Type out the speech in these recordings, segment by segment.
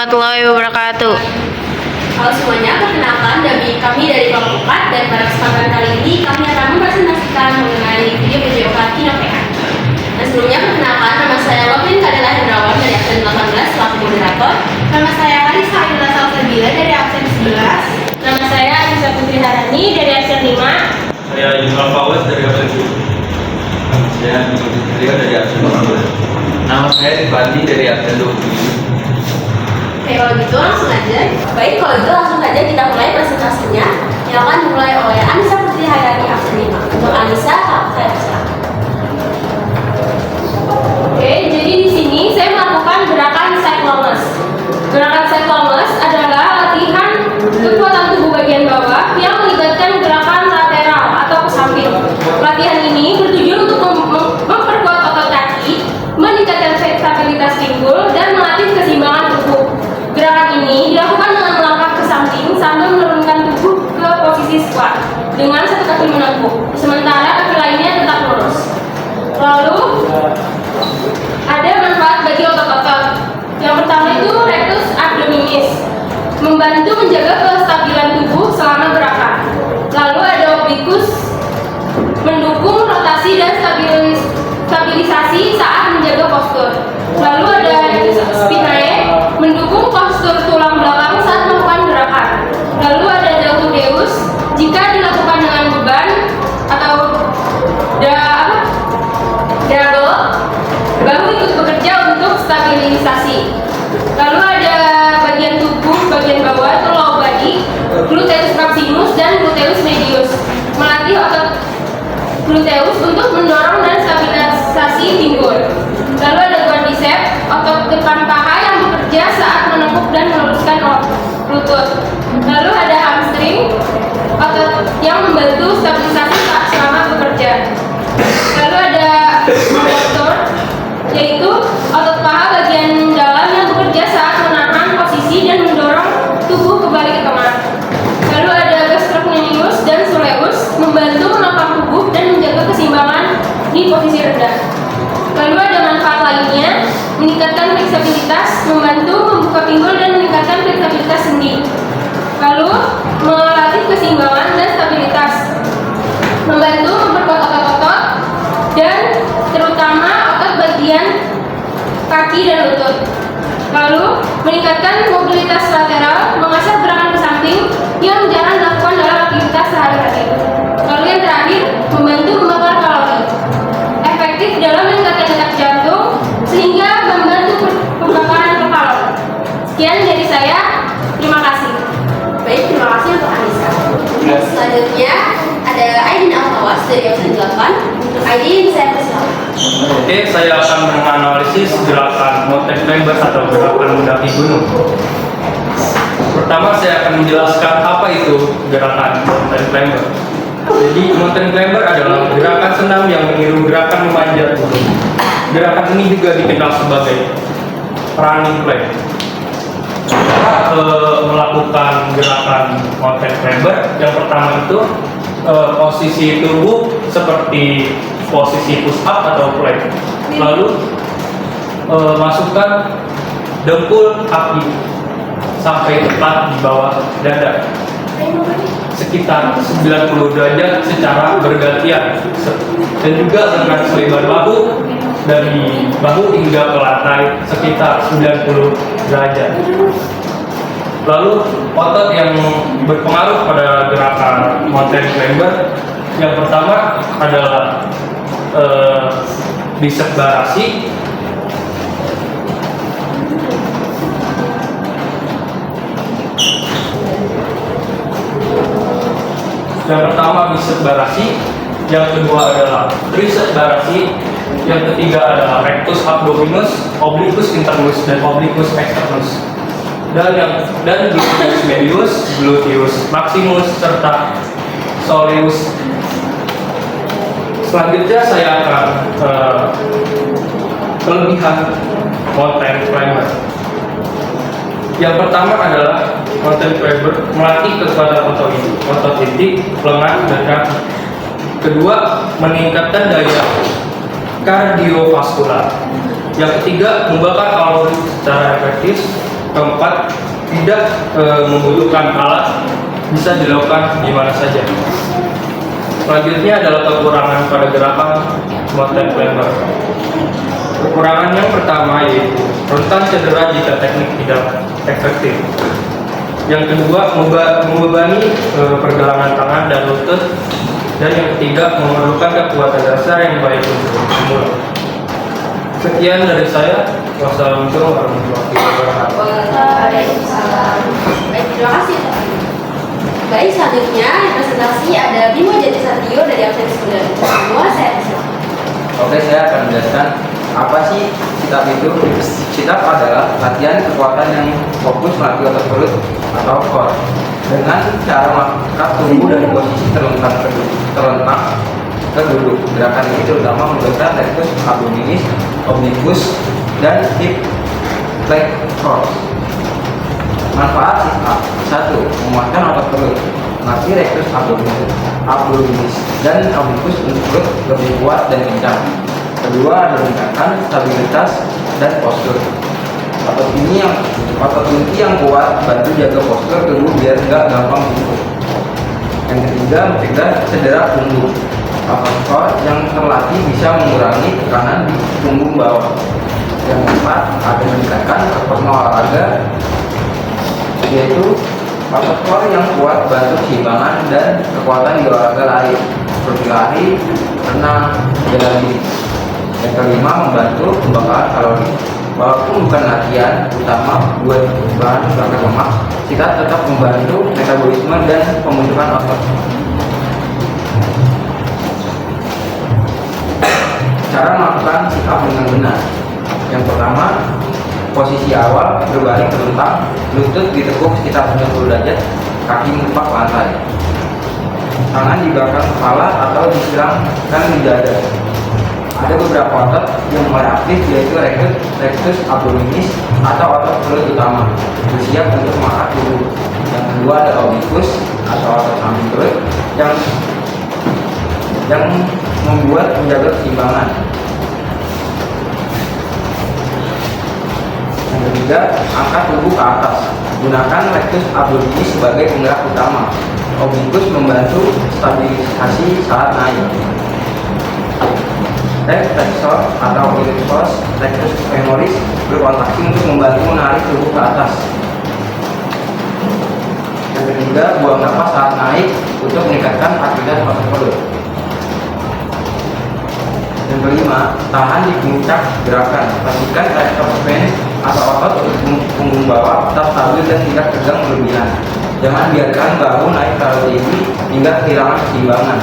warahmatullahi wabarakatuh. Halo semuanya, perkenalkan kami dari kelompok 4 dan pada kesempatan kali ini kami akan mempresentasikan mengenai video Kaki PA. Dan sebelumnya perkenalkan, nama saya Lovin Kadela Hendrawan dari absen 18 selaku moderator. Nama saya Arisa Aidila Salsabila dari absen 11. Nama saya Anissa Putri Harani dari absen 5. Saya Yusuf Fawaz dari absen 7. Saya Rio dari absen 12. Nama saya Rifandi dari absen 27. Oke, kalau gitu langsung aja. Baik, kalau gitu langsung aja kita mulai presentasinya. Yang akan dimulai oleh Anissa Putri Harani absen 5. Untuk Anissa, saya persilakan. Oke, jadi di sini saya melakukan gerakan cyclones. Gerakan cyclones adalah latihan kekuatan tubuh bagian bawah yang melibatkan gerakan lateral atau ke samping. Latihan ini bertujuan untuk memperkuat otot kaki, meningkatkan stabilitas pinggul, dan melatih keseimbangan tubuh. Gerakan ini dilakukan dengan melangkah ke samping sambil menurunkan tubuh ke posisi squat dengan satu kaki menekuk, sementara kaki lainnya tetap lurus. Lalu ada manfaat bagi otot-otot. Yang pertama itu rectus abdominis, membantu menjaga kestabilan tubuh selama gerakan. Lalu ada obliquus, mendukung rotasi dan stabilisasi saat menjaga postur. Lalu ada spinae, mendukung postur tulang belakang saat melakukan gerakan. Lalu ada deltoideus, jika dilakukan dengan beban atau double, bahu ikut bekerja untuk stabilisasi. Lalu ada bagian tubuh bagian bawah itu low body, gluteus maximus dan gluteus medius, melatih otot gluteus untuk mendorong dan stabilisasi pinggul. Lalu ada quadriceps, otot depan paha yang bekerja saat menekuk dan meluruskan lutut. Lalu ada hamstring, otot yang membantu stabilisasi selama bekerja. Lalu ada abductor, yaitu otot paha bagian dalam yang bekerja saat menahan posisi dan mendorong tubuh kembali ke kemar. Lalu ada gastrocnemius dan soleus, membantu menopang tubuh dan menjaga keseimbangan di posisi rendah. Lalu ada manfaat lainnya, meningkatkan fleksibilitas, membantu membuka pinggul dan meningkatkan fleksibilitas sendi. Lalu melatih keseimbangan dan stabilitas, membantu memperkuat otot-otot dan terutama otot bagian kaki dan lutut. Lalu meningkatkan mobilitas lateral, mengasah gerakan ke samping yang jarang dilakukan dalam aktivitas sehari-hari. Lalu yang terakhir, membantu membakar kalori, efektif dalam meningkatkan detak jantung sehingga membantu pembakaran kalori. Sekian dari saya, terima kasih. Baik, terima kasih untuk Anissa. Selanjutnya ada Aidin Altawas dari absen 8. Untuk Aidin, saya persilakan. Oke, saya akan menganalisis gerakan mountain climber atau gerakan mendaki gunung. Pertama, saya akan menjelaskan apa itu gerakan mountain climber. Jadi, mountain climber adalah gerakan senam yang meniru gerakan memanjat gunung. Gerakan ini juga dikenal sebagai running climb. Cara melakukan gerakan mountain climber, yang pertama itu posisi tubuh seperti posisi push up atau plank. Lalu masukkan dengkul kaki sampai tepat di bawah dada, sekitar 90 derajat secara bergantian, dan juga dengan selebar bahu dari bahu hingga ke lantai sekitar 90 derajat. Lalu otot yang berpengaruh pada gerakan mountain climber, yang pertama adalah bicep barasi, yang kedua adalah tricep barasi, yang ketiga adalah rectus abdominis, obliquus internus dan obliquus externus, dan gluteus medius, gluteus maximus serta soleus. Selanjutnya saya akan kelebihan mountain climber. Yang pertama adalah mountain climber melatih kekuatan otot inti, lengan, dan kaki. Kedua, meningkatkan daya kardiovaskular. Yang ketiga, membakar kalori secara efektif. Keempat, tidak membutuhkan alat, bisa dilakukan di mana saja. Selanjutnya adalah kekurangan pada gerakan mountain climber. Kekurangan yang pertama yaitu rentan cedera jika teknik tidak efektif. Yang kedua, membebani pergelangan tangan dan lutut. Dan yang ketiga, memerlukan kekuatan dasar yang baik untuk pemula. Sekian dari saya. Wassalamualaikum warahmatullahi wabarakatuh. Waalaikumsalam. Baik, terima kasih. Baik, selanjutnya presentasi ada Bimo Jati Satrio dari absen 9. Semua saya persilakan. Oke, saya akan menjelaskan apa sih sit-up itu. Sit-up adalah latihan kekuatan yang fokus melatih otot perut atau core dengan cara mengangkat tubuh dari posisi terlentang ke duduk. Gerakan ini terutama menggunakan rectus abdominis, obliquus, dan hip flexors. Manfaat sit-up: 1. Menguatkan otot perut, melatih rectus abdominis dan obliquus untuk perut lebih kuat dan kencang. Kedua, adalah meningkatkan stabilitas dan postur. Otot inti yang kuat bantu jaga postur tubuh biar nggak gampang bungkuk. Yang ketiga, mencegah cedera punggung. Otot core yang terlatih bisa mengurangi tekanan di punggung bawah. Yang keempat, ada meningkatkan performa olahraga, yaitu otot core yang kuat bantu keseimbangan dan kekuatan di olahraga lain seperti lari, renang, bela diri. Yang kelima, membantu pembakaran kalori. Walaupun bukan latihan utama buat bahan bakar lemak, kita tetap membantu metabolisme dan pembentukan otot. Cara melakukan sit-up dengan benar. Yang pertama, posisi awal berbaring terlentang, lutut ditekuk sekitar 90 derajat, kaki mengepak lantai. Tangan di belakang kepala atau disilangkan di dada. Ada beberapa otot yang mulai aktif, yaitu rectus abdominis atau otot perut utama, bersiap untuk mengangkat tubuh. Yang kedua ada obliquus atau otot samping perut yang membuat menjaga keseimbangan. Yang ketiga, angkat tubuh ke atas. Gunakan rectus abdominis sebagai penggerak utama. Obliquus membantu stabilisasi saat naik. Leg flexor atau obliquus rectus femoris berkontraksi untuk membantu menarik tubuh ke atas. Yang ketiga, buang nafas saat naik untuk meningkatkan aktivitas otot perut. Yang kelima, tahan di puncak gerakan. Pastikan rectus fan atau otot punggung bawah tetap stabil dan tidak tegang berlebihan. Jangan biarkan bahu naik terlalu tinggi hingga kehilangan keseimbangan.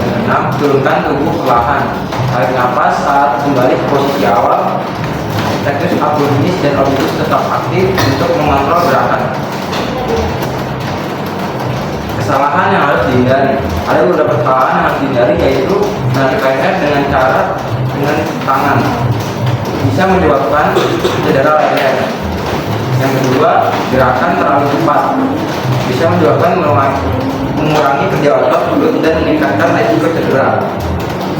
Yang keenam, turunkan tubuh perlahan. Tarik nafas saat kembali ke posisi awal. Rectus abdominis dan obliquus tetap aktif untuk mengontrol gerakan. Kesalahan yang harus dihindari. Ada beberapa kesalahan yang harus dihindari, yaitu menarik leher dengan tangan bisa menyebabkan cedera leher. Yang kedua, gerakan terlalu cepat bisa menyebabkan mengurangi kerja otot perut dan meningkatkan resiko cedera.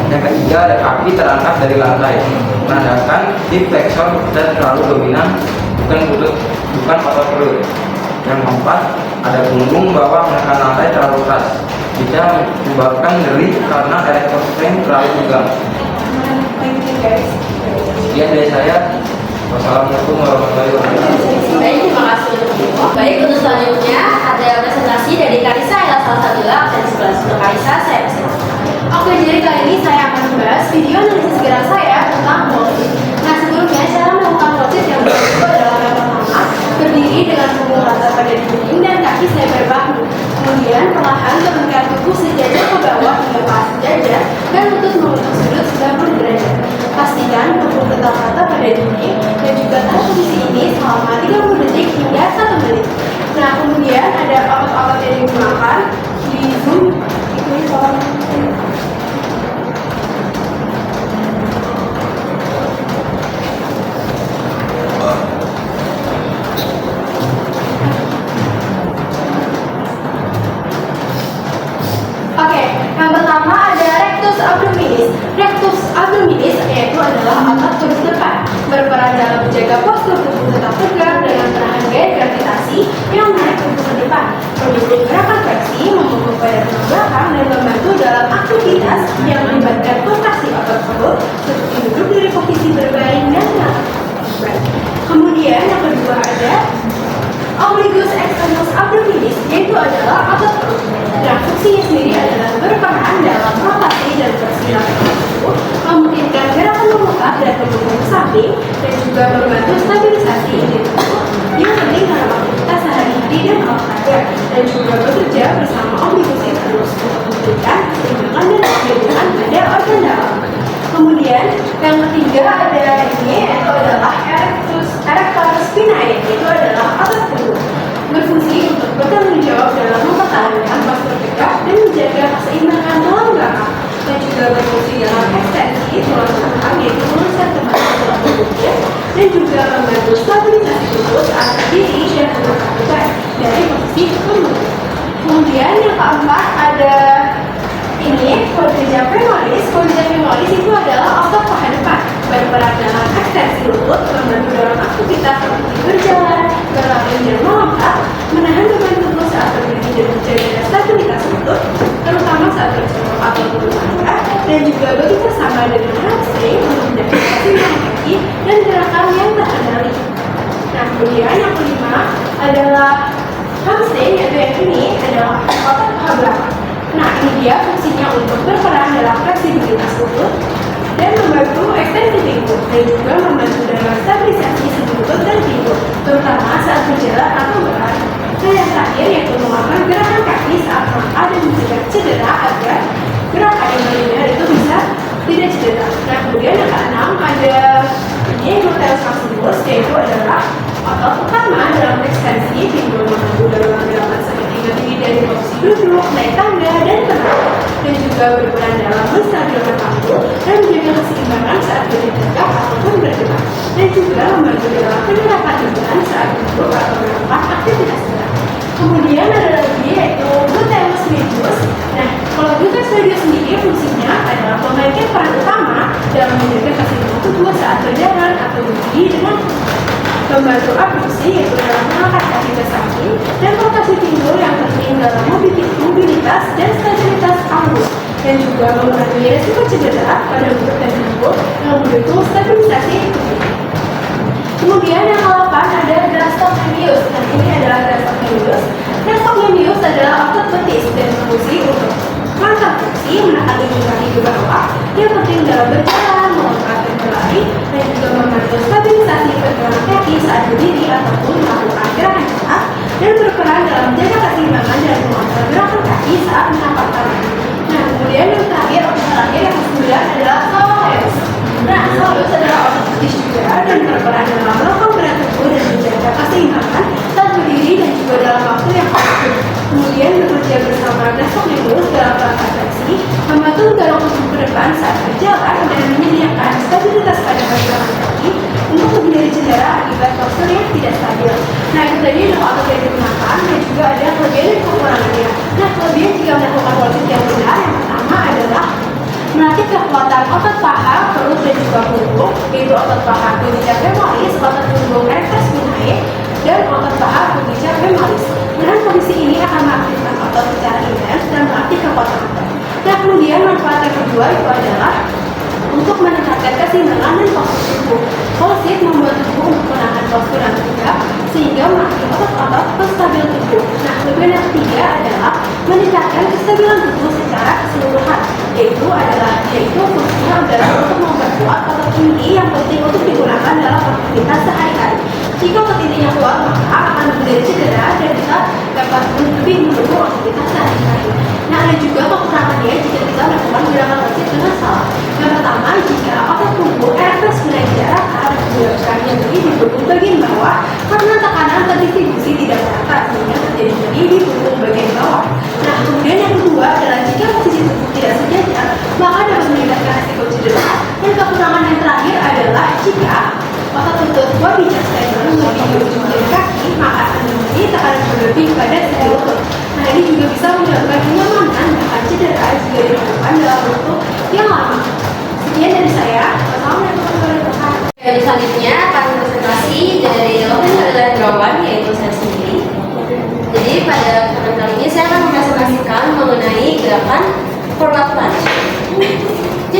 Yang ketiga, ada kaki terangkat dari lantai, menandakan hip flexor dan terlalu dominan, bukan otot perut. Yang keempat, ada punggung bawah menekan lantai terlalu keras, bisa menyebabkan nyeri karena erector strain terlalu tegang. Sekian dari saya. Wassalamualaikum warahmatullahi wabarakatuh. Baik, terima kasih untuk Bimo. Baik, untuk selanjutnya ada presentasi dari Karisa Ella Salsabila absen 11. Untuk Karisa, saya persilakan. Oke, jadi kali ini saya akan membahas video analisis gerak saya tentang wall-sit. Nah, sebelumnya cara melakukan wall-sit yang beresiko adalah yang pertama, berdiri dengan punggung rata pada dinding dan kaki selebar bahu. Kemudian perlahan turunkan tubuh sejajar ke bawah hingga pas sejajar dan lutut mengutuk sudut 90 derajat. Pastikan punggung tetap rata pada dinding dan juga tahan posisi ini selama 30 detik hingga 1 menit. Nah, kemudian ada otot-otot yang digunakan di zoom itu soal. Oke, yang pertama ada rectus abdominis. Rectus abdominis yaitu adalah otot perut depan, berperan dalam menjaga postur tubuh tetap tegar dengan stabilisasi yang menarik tubuh ke depan. Mendukung gerakan fleksi, memukul pada tulang belakang, dan membantu dalam aktivitas yang melibatkan kontraksi otot perut seperti duduk dari posisi berbaring dan mengangkat baik. Kemudian yang kedua ada obligus externus abdominis, yaitu adalah otot perut. Nah, fungsinya sendiri adalah berperan dalam rotasi dan fleksi tubuh, memungkinkan gerakan memutar dan mendukung ke samping, dan juga membantu stabilisasi ide tubuh yang penting dalam aktivitas sehari-hari dan olahraga, dan juga bekerja bersama obligus externus untuk memberikan keseimbangan dan keseimbangan pada organ dalam. Kemudian yang ketiga ada ini, yaitu adalah erector spinae, yaitu adalah otot punggung, berfungsi untuk bertanggung jawab dalam mempertahankan postur tegak dan menjaga keseimbangan tulang belakang, dan juga berfungsi dalam ekstensi tulang belakang, yaitu meluruskan kembali tulang punggungnya, dan juga membantu stabilisasi tubuh saat berdiri dan mengangkat beban dari posisi punggung. Kemudian yang keempat ada ini, quadriceps femoris. Quadriceps femoris itu adalah otot paha depan, berperan dalam ekstensi lutut, membantu dalam aktivitas seperti berjalan, berlari dan melompat, menahan beban tubuh saat berdiri dan menjaga stabilitas lutut, terutama saat berjongkok ataupun berlangkah, dan juga bekerja sama dengan hamstring untuk menjaga keseimbangan kaki dan gerakan yang terkendali. Nah, kemudian yang kelima adalah hamstring, yaitu yang ini adalah otot paha belakang. Nah, ini dia fungsinya untuk berperan dalam fleksibilitas lutut dan membantu ekstensi pinggul, dan juga membantu dalam stabilisasi sendi lutut dan pinggul, terutama saat berjalan atau berlari. Nah, yang terakhir yaitu melakukan gerakan kaki saat melangkah dan mencegah cedera agar gerakan yang benar itu bisa tidak cedera. Nah, kemudian yang keenam ada ini gluteus maximus, yaitu adalah otot utama dalam ekstensi pinggul, membantu dalam gerakan seperti berdiri dari posisi duduk, naik tangga, dan tenang, dan juga berperan dalam menstabilkan panggul dan menjaga keseimbangan saat berdiri tegak ataupun bergerak, dan juga membantu dalam penyerapan beban saat duduk atau melakukan aktivitas berat. Kemudian ada lagi yaitu gluteus medius. Nah, kalau gluteus medius sendiri fungsinya adalah memainkan peran utama dalam menjaga keseimbangan tubuh saat berjalan atau berdiri dengan membantu abduksi, yaitu dalam mengangkat kaki ke samping, dan rotasi pinggul yang penting dalam mobilitas dan stabilitas angus, dan juga mengurangi resiko cedera pada lutut dan pinggul yang mendukung stabilisasi tubuh. Kemudian yang ke-8 ada gastrocnemius. Nah, ini adalah gastrocnemius. Gastrocnemius adalah otot betis dan berfungsi untuk mengangkat fungsi, menahan ujung kaki ke bawah, yang penting dalam berjalan, melompat dan berlari, dan juga membantu stabilisasi pergelangan kaki saat berdiri ataupun melakukan gerakan cepat, dan berperan dalam menjaga keseimbangan dan mengontrol gerakan kaki saat menapak tangan. Nah, kemudian yang terakhir yang ke-9 adalah soleus. Nah, soleus adalah otot betis juga dan berperan dalam melakukan gerak tubuh dan menjaga keseimbangan saat berdiri dan juga dalam waktu yang panjang. Kemudian bekerja bersama gastrocnemius dalam rangka fleksi, membantu mendorong tubuh ke depan saat berjalan dan menyediakan stabilitas pada pergelangan kaki untuk menghindari cedera akibat postur yang tidak stabil. Nah, itu tadi untuk otot yang digunakan, dan juga ada kelebihan dan kekurangannya. Nah, kelebihan jika melakukan wajib yang benar, yang pertama adalah melatih kekuatan otot paha, perut, dan juga punggung, yaitu otot paha quadriceps femoris, otot punggung erector spinae, dan otot paha quadriceps femoris. Dengan kondisi ini akan mengaktifkan otot secara intens dan melatih kekuatan otot. Nah, kemudian manfaat yang kedua itu adalah untuk meningkatkan keseimbangan dan postur tubuh. Pole-sit membuat tubuh untuk menahan postur yang tegak sehingga melatih otot-otot stabil tubuh. Nah, kemudian yang ketiga adalah meningkatkan kestabilan tubuh secara keseluruhan, yaitu fungsinya adalah untuk memperkuat otot inti yang penting untuk digunakan dalam aktivitas sehari-hari. Jika otot intinya kuat, maka akan menjadi cedera dan kita dapat lebih mendukung aktivitas sehari-hari. Nah, ada juga kekurangannya jika kita melakukan gerakan wajib dengan salah. Yang pertama, jika otot punggung erector spinae diarahkan, gerakannya berdiri di punggung bagian bawah karena tekanan terdistribusi tidak merata sehingga terjadi nyeri di punggung bagian bawah. Nah, kemudian yang kedua adalah jika posisi tubuh tidak sejajar, maka dapat meningkatkan risiko cedera. Dan kekurangan yang terakhir adalah jika otot lutut quadriceps tendon lebih di ujung jari kaki, maka akan terjadi tekanan berlebih pada sendi lutut. Nah, ini juga bisa menyebabkan kenyamanan bahkan cedera jika dilakukan dalam waktu yang lama. Sekian dari saya. Wassalamualaikum warahmatullahi wabarakatuh. Selanjutnya akan presentasi dari Lohan dan kawan, yaitu saya sendiri.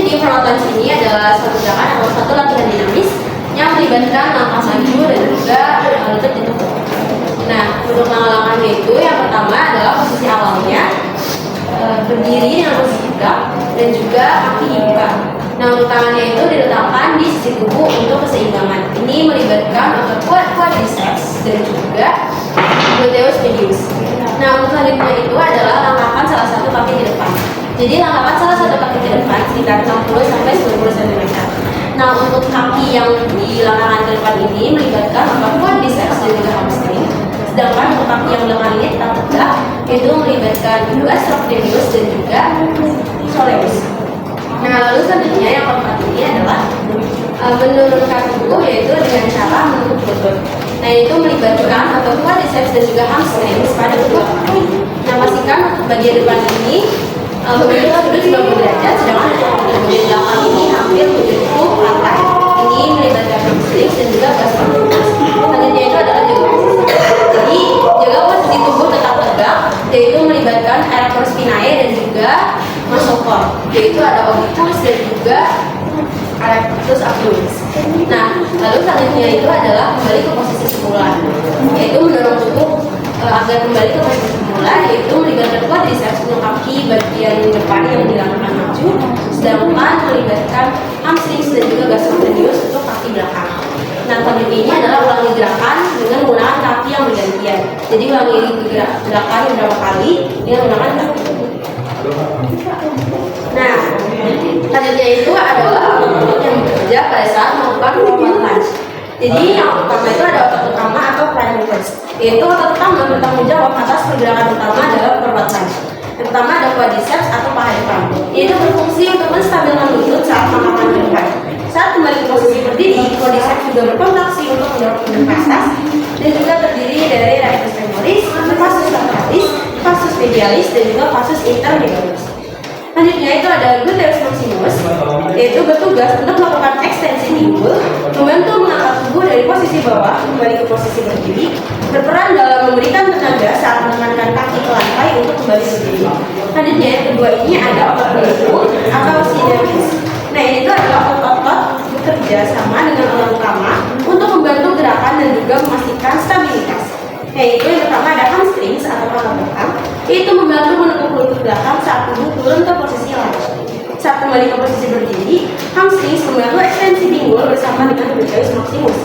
Jadi forward lunge ini adalah suatu gerakan atau satu latihan dinamis yang melibatkan langkah maju dan juga lutut ditekuk. Nah, untuk langkah-langkahnya itu yang pertama adalah posisi awalnya berdiri dengan posisi tegak dan juga kaki dibuka. Nah, untuk tangannya itu diletakkan di sisi tubuh untuk keseimbangan. Ini melibatkan otot quadriceps dan juga gluteus medius. Nah, untuk selanjutnya itu adalah langkahkan salah satu kaki di depan. Jadi langkahkan salah satu kaki di depan sekitar 60 sampai 90 cm. Nah, untuk kaki yang dilangkahkan ke depan ini melibatkan otot quadriceps dan juga hamstring. Sedangkan untuk kaki yang belakang ini tetap tegak, itu melibatkan gastrocnemius dan juga soleus. Nah, lalu selanjutnya yang keempat ini adalah menurunkan tubuh, yaitu dengan cara menekuk lutut. Nah, itu melibatkan atau quadriceps dan juga hamstring pada kedua kaki. Nah, pastikan untuk bagian depan ini memiliki sudut 90 derajat, sedangkan untuk bagian belakang ini hampir menyentuh lantai. Ini melibatkan hamstring dan juga gastrocnemius. Selanjutnya itu adalah jaga posisi. Jadi, jaga posisi tubuh tetap tegak, yaitu melibatkan erector spinae dan juga muscle core, yaitu ada obliquus dan juga erectus abdominis. Nah, lalu selanjutnya itu adalah kembali ke posisi semula, yaitu mendorong tubuh agar kembali ke posisi semula, yaitu melibatkan quadriceps untuk kaki bagian depan yang dilangkahkan maju, sedangkan melibatkan hamstring dan juga gastrocnemius untuk kaki belakang. Nah, selanjutnya ini adalah ulangi gerakan dengan menggunakan kaki yang bergantian. Jadi ulangi gerakan beberapa kali dengan menggunakan kaki. Nah, selanjutnya itu adalah otot yang bekerja pada saat melakukan forward lunge. Jadi yang pertama itu ada otot utama atau prime movers, yaitu otot utama bertanggung jawab atas pergerakan utama dalam forward lunge. Yang pertama ada quadriceps atau paha depan, yaitu berfungsi untuk menstabilkan lutut saat melakukan ke depan. Saat kembali ke posisi berdiri, quadriceps juga berkontraksi untuk mendorong fascias dan juga terdiri dari rectus femoris, vastus lateralis, vastus medialis dan juga vastus intermedialis. Selanjutnya itu ada gluteus maximus, yaitu bertugas untuk melakukan ekstensi pinggul, membantu mengangkat tubuh dari posisi bawah kembali ke posisi berdiri, berperan dalam memberikan tenaga saat menekankan kaki ke lantai untuk kembali berdiri. Selanjutnya yang kedua ini ada otot pelipur atau syndacus. Nah, ini itu adalah otot-otot bekerja sama dengan otot utama untuk membantu gerakan dan juga memastikan stabilitas. Yaitu yang pertama ada hamstrings atau paha belakang, yaitu membantu menekuk lutut belakang saat tubuh turun ke posisi lunge. Saat kembali ke posisi berdiri, hamstrings membantu ekstensi pinggul bersama dengan gluteus maximus.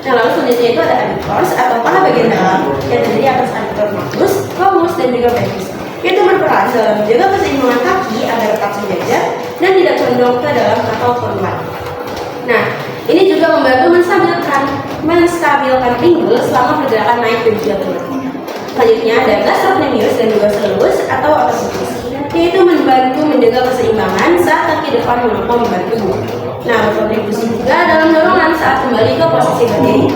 Nah, lalu selanjutnya itu ada additors atau paha bagian dalam yang terdiri atas additors magnus, longus dan juga pelvis. Itu berperan dalam menjaga keseimbangan kaki agar tetap sejajar dan tidak condong ke dalam atau keluar. Nah, ini juga membantu menstabilkan pinggul selama pergerakan naik dan juga turun. Selanjutnya ada gastrocnemius dan juga soleus atau otot lutut, yaitu membantu menjaga keseimbangan saat kaki depan menopang beban tubuh. Nah, berkontribusi juga dalam dorongan saat kembali ke posisi berdiri.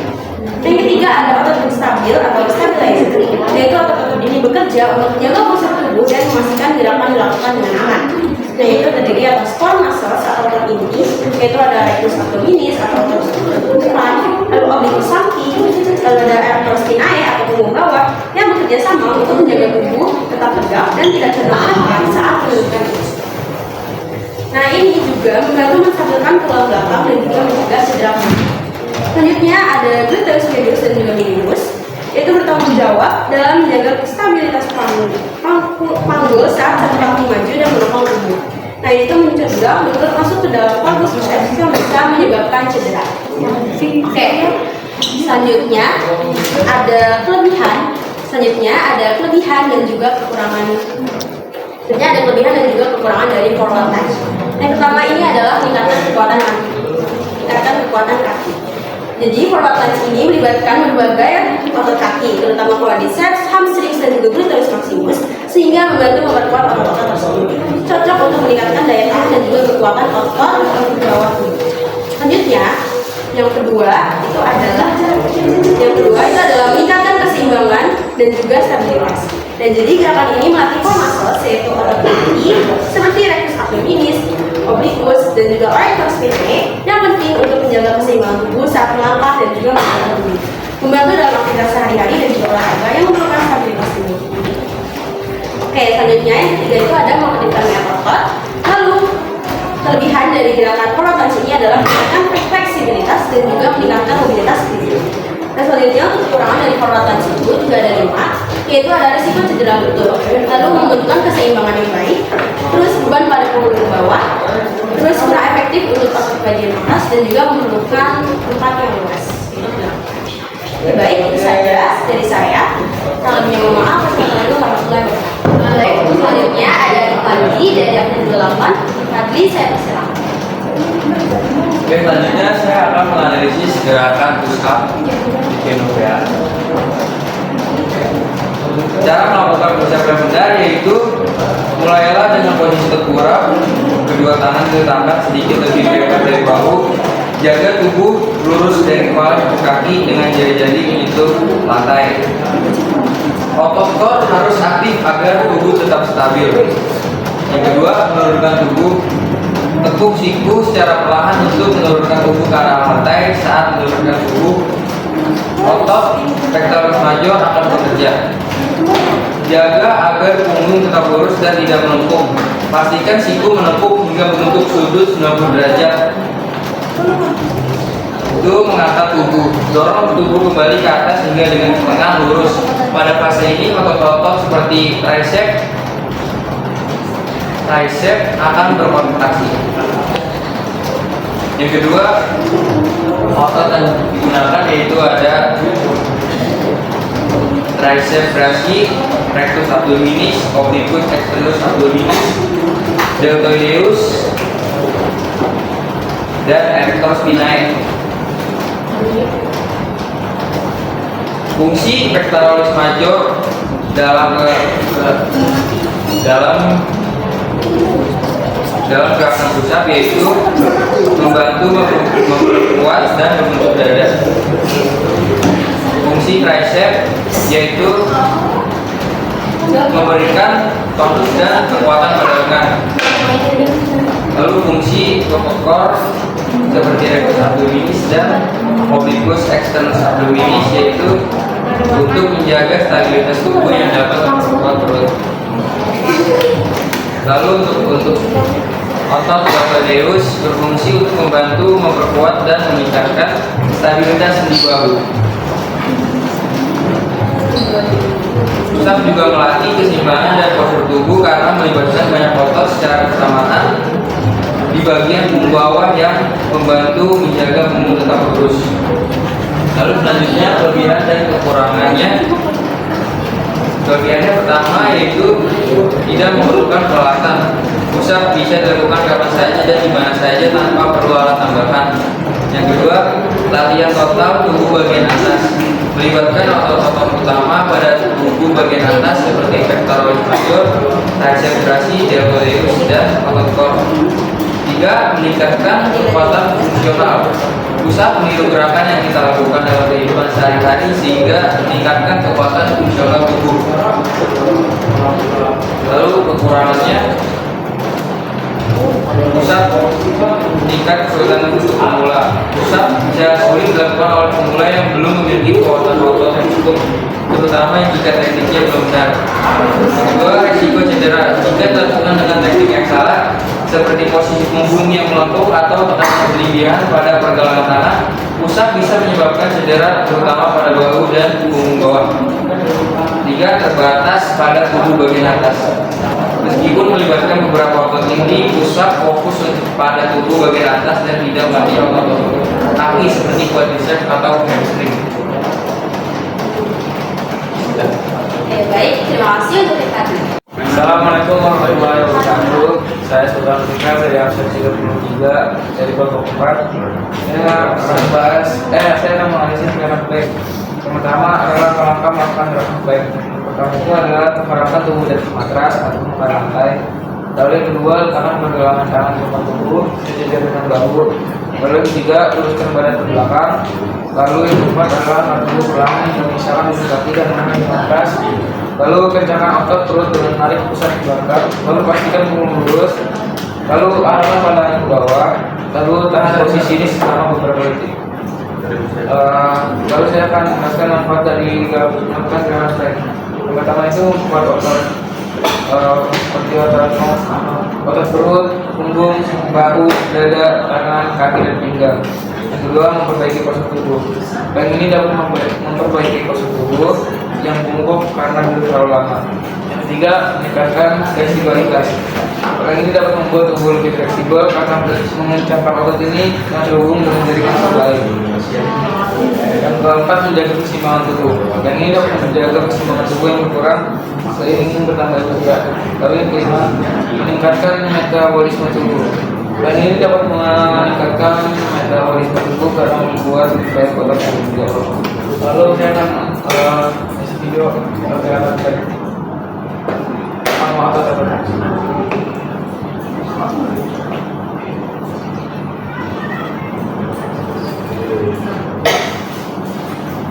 Yang ketiga ada otot stabil atau stabilizer, yaitu otot-otot ini bekerja untuk menjaga postur tubuh dan memastikan gerakan dilakukan dengan aman. Nah, itu terdiri atas core muscles atau otot inti, yaitu ada rectus abdominis atau otot depan, lalu obliquus samping, lalu ada erector spinae atau punggung bawah yang bekerja sama untuk menjaga tubuh tetap tegak dan tidak cenderung saat menurunkan posisi. Nah, ini juga membantu menstabilkan tulang belakang dan juga mencegah cedera. Selanjutnya ada gluteus medius dan juga minimus, yaitu bertanggung jawab dalam menjaga stabilitas panggul saat satu kaki maju dan menopang tubuh. Nah, itu mencegah lutut masuk ke dalam valgus rectus yang bisa menyebabkan cedera. Oke, selanjutnya ada kelebihan dan juga kekurangan. Sebenarnya ada kelebihan dan juga kekurangan dari forward lunge. Yang pertama ini adalah meningkatkan kekuatan kaki. Jadi forward lunge ini melibatkan berbagai otot kaki, terutama quadriceps, hamstrings dan juga gluteus maximus, sehingga membantu memperkuat otot-otot tersebut. Cocok untuk meningkatkan daya tahan dan juga kekuatan otot bawah tubuh. Selanjutnya, yang kedua itu adalah meningkatkan keseimbangan dan juga stabilitas. Dan jadi gerakan ini melatih core muscles, yaitu otot inti seperti rectus abdominis, obliquus dan juga erector spinae yang penting untuk menjaga keseimbangan tubuh saat melangkah dan juga mengangkat tubuh. Membantu dalam aktivitas sehari-hari dan juga olahraga yang memerlukan stabilitas tubuh. Oke, selanjutnya yang ketiga itu ada mengaktifkan otot. Lalu Kelebihan dari gerakan rotasi ini adalah meningkatkan fleksibilitas dan juga meningkatkan mobilitas fisik. Dan selanjutnya untuk kekurangan dari rotasi itu juga ada 5, yaitu ada risiko cedera lutut, lalu membutuhkan keseimbangan yang baik, terus beban pada punggung bawah, terus kurang efektif untuk otot bagian atas dan juga memerlukan tempat yang luas. Ya, baik, itu saja dari saya. Kalau lebihnya mohon maaf. Wassalamualaikum warahmatullahi wabarakatuh. Baik, selanjutnya ada Fadli dari akun 8. Fadli, saya persilakan. Oke, selanjutnya saya akan menganalisis gerakan push up di Kenobea. Cara melakukan push up yang benar yaitu mulailah dengan posisi tengkurap, kedua tangan diletakkan sedikit lebih lebar dari bahu, jaga tubuh lurus dari kepala ke kaki dengan jari-jari menyentuh lantai. Otot core harus aktif agar tubuh tetap stabil. Yang kedua, menurunkan tubuh. Tekuk siku secara perlahan untuk menurunkan tubuh ke arah lantai. Saat menurunkan tubuh, otot pectoralis major akan bekerja. Jaga agar punggung tetap lurus dan tidak melengkung. Pastikan siku menepuk hingga membentuk sudut 90 derajat. Itu mengangkat tubuh. Dorong tubuh kembali ke atas hingga dengan tengah lurus. Pada fase ini otot-otot seperti tricep akan berkontraksi. Yang kedua, otot yang digunakan yaitu ada tricep brachii, rectus abdominis, obliquus externus abdominis, deltoideus, dan erector spinae. Fungsi pectoralis major dalam gerakan push up yaitu membantu memperkuat dan membentuk dada. Fungsi tricep yaitu memberikan tonus dan kekuatan pada lengan. Lalu fungsi otot core seperti rectus abdominis dan obliquus externus abdominis yaitu untuk menjaga stabilitas tubuh yang dapat memperkuat perut. Lalu untuk otot deltoideus berfungsi untuk membantu memperkuat dan meningkatkan stabilitas sendi bahu. Push up juga melatih keseimbangan dan postur tubuh karena melibatkan banyak otot secara bersamaan di bagian punggung bawah yang membantu menjaga punggung tetap lurus. Lalu selanjutnya kelebihan dan kekurangannya. Kelebihannya pertama yaitu tidak memerlukan peralatan. Push up bisa dilakukan kapan saja dan di mana saja tanpa perlu alat tambahan. Yang kedua, latihan total tubuh bagian atas melibatkan otot-otot utama pada tubuh bagian atas seperti pectoralis major, tricep brachii, deltoideus, dan otot core. Tiga, meningkatkan kekuatan fungsional. Push up meniru gerakan yang kita lakukan dalam kehidupan sehari-hari sehingga meningkatkan kekuatan fungsional tubuh. Lalu kekurangannya, push up tingkat kesulitan untuk pemula. Push up bisa sulit dilakukan oleh pemula yang belum memiliki kekuatan otot yang cukup, terutama jika tekniknya belum benar. Kedua, risiko cedera. Jika dilakukan dengan teknik yang salah, seperti posisi punggung yang melengkung atau tekanan berlebihan pada pergelangan tangan, push up bisa menyebabkan cedera terutama pada bahu dan punggung bawah. Tiga, terbatas pada tubuh bagian atas. Meskipun melibatkan beberapa otot inti, push up fokus pada tubuh bagian atas dan tidak melatih otot kaki seperti quadriceps atau hamstring. Oke, baik, terima kasih untuk tadi. Assalamualaikum warahmatullahi wabarakatuh. Saya Sultan Fikar dari absensi 23 dari kelompok 4. Saya akan menganalisis gerakan back. Pertama adalah langkah melakukan gerakan back. Pertama itu adalah tenggelamkan tubuh dari matras atau ke lantai. Lalu yang kedua, letakkan pergelangan tangan di depan tubuh sejajar dengan bahu. Lalu yang ketiga, luruskan badan ke belakang. Lalu yang keempat adalah angkat tubuh perlahan hingga mengisahkan ujung kaki dan tangan di matras. Lalu kencangkan otot perut dengan menarik pusat ke belakang. Lalu pastikan punggung lurus. Lalu arahkan pandangan ke bawah. Lalu tahan posisi ini selama beberapa detik. Lalu saya akan menjelaskan manfaat dari melakukan gerakan back. Yang pertama itu membuat otot seperti otot perut, punggung punggung, bahu, dada, tangan, kaki, dan pinggang. Yang kedua, memperbaiki postur tubuh. Plank ini dapat memperbaiki postur tubuh yang bungkuk karena duduk terlalu lama. Yang ketiga, meningkatkan fleksibilitas. Plank ini dapat membuat tubuh lebih fleksibel karena mengencangkan otot ini yang terhubung dengan jaringan lain. Yang keempat, menjaga keseimbangan tubuh. Yang ini dapat menjaga keseimbangan tubuh yang berkurang seiring bertambah usia. Lalu yang kelima, meningkatkan metabolisme tubuh. Dan ini dapat meningkatkan metabolisme tubuh karena membuat supaya otot yang bergerak. Lalu saya akan isi video pergerakan otot apa?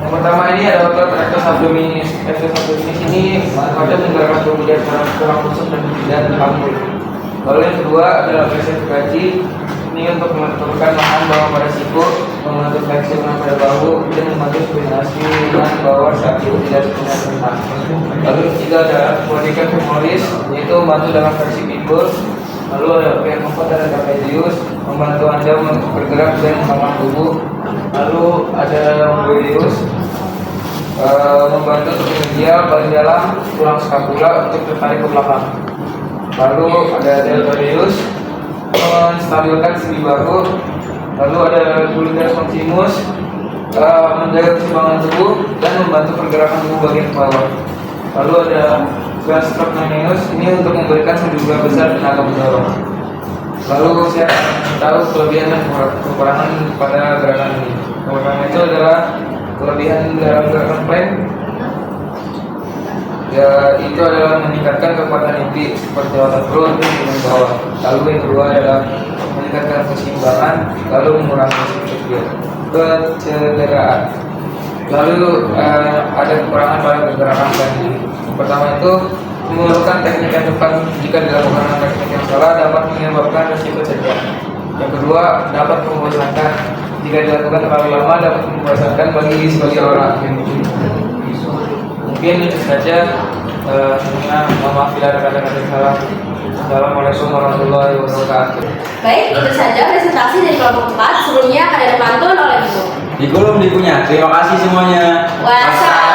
Yang pertama ini adalah otot rectus abdominis. Rectus abdominis ini manfaatnya menggerakkan tubuh dari tulang rusuk dan panggul. Lalu yang kedua adalah flexor gaji. Ini untuk menentukan nahan bawah pada siku, membantu flexor pada bahu, dan membantu koordinasi dengan bawah saat itu tidak sepenuhnya rendah. Lalu yang ketiga adalah quadratus femoris, yaitu membantu dalam fleksi pinggul. Lalu ada yang keempat adalah trapezius, membantu Anda bergerak dan mengangkat tubuh. Lalu ada lomboideus, membantu untuk medial paling dalam tulang skapula untuk tertarik ke belakang. Lalu ada deltoideus, menstabilkan sendi bahu. Lalu ada gluteus maximus, menjaga keseimbangan tubuh dan membantu pergerakan tubuh bagian bawah. Lalu ada gastrocnemius, ini untuk memberikan sejumlah besar tenaga mendorong. Lalu saya akan tahu kelebihan dan kekurangan pada gerakan ini. Kekurangan itu adalah kelebihan dalam gerakan plank, ya itu adalah meningkatkan kekuatan inti seperti otot perut dan bawah. Lalu yang kedua adalah meningkatkan keseimbangan, lalu mengurangi kecederaan. Lalu ada kekurangan pada gerakan plank ini. Yang pertama itu memerlukan teknik yang tepat. Jika dilakukan dengan teknik yang salah dapat menyebabkan risiko cedera. Yang kedua, dapat membosankan. Jika dilakukan terlalu lama dapat membosankan bagi sebagian orang. Mungkin itu saja. Mohon maaf bila ada kata-kata salah. Assalamualaikum warahmatullahi wabarakatuh. Baik, itu saja presentasi dari kelompok 4. Sebelumnya akan ada pantun oleh Ibu. Di kolom bukunya. Terima kasih semuanya. Wassalam.